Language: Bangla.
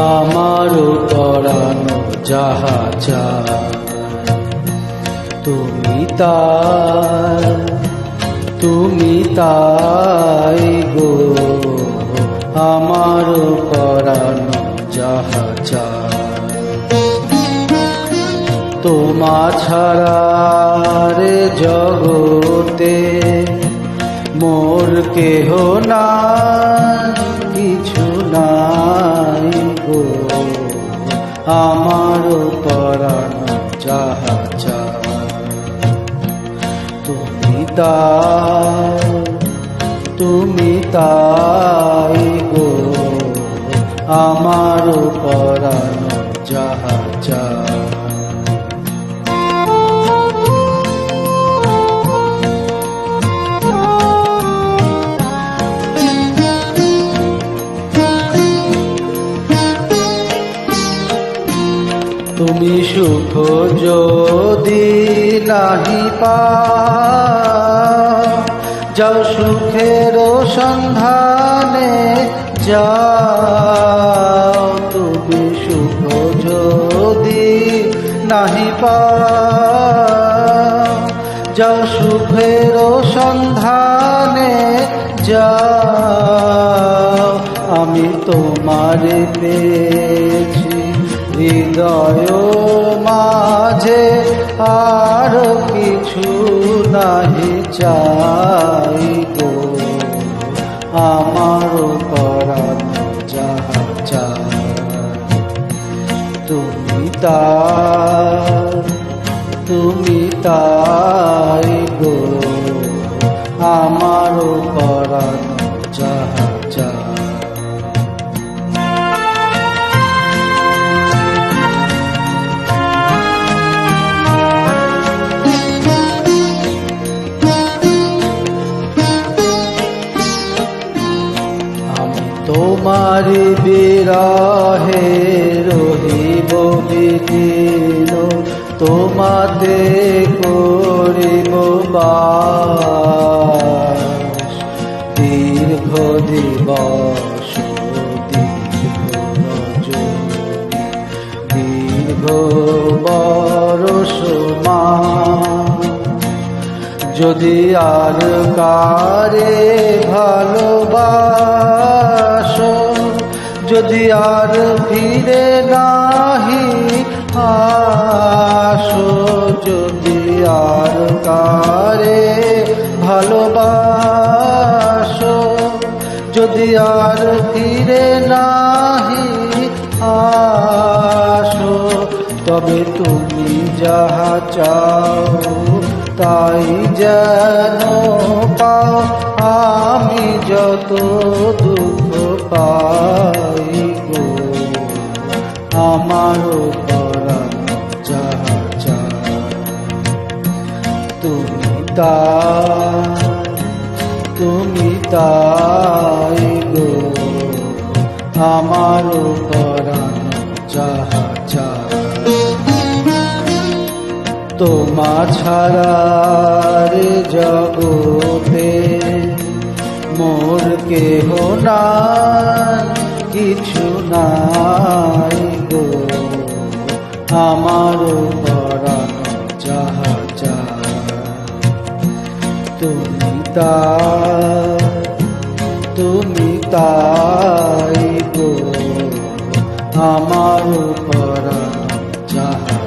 আমার পরানো যাহা চায় তুমি তাই গো, আমার পরানো যাহা চায়। তোমা ছাড়া রে জগতে মোর কেহ নাই, কিছু নাই গো, আমার পরানো যাহা চায়। তুমি তাই গো, আমার পরানো যাহা চায়। তুমি সুখ যদি নাহি পাও, যাও সুখের সন্ধানে যাও। তুমি সুখ যদি নাহি পাও, যাও সুখের সন্ধানে যাও। আমি তোমারে পেয়েছি হৃদয় মাঝে, আর কিছু নাহি চাই গো, আমার পরানো যাহা চায়। তুমি তাই গো, আমার পরানো যাহা চায়। তোমার বিরহে রহিব বিলীন, তোমাতে করিব বাস। দীর্ঘ দিবস দীর্ঘ রজনী, দীর্ঘ বরষ মাস, যদি আর কারে ভালোবাসো, যদি আর ফিরে নাহি আসো, যদি আর কারে ভালোবাসো, যদি আর ফিরে নাহি আসো, তবে তুমি যাহা চাও তাই যেন পাও। আমি যত দুঃখ পাই গো, আমার পরানো যাহা চায়। তুমি তাই গো, আমার পরানো যাহা চায়। তোমা ছাড়া রে জগতে মোর কেহ নাই, কিছু নাই গো, আমার পরানো যাহা চায়। তুমি তাই গো, আমার পরানো যাহা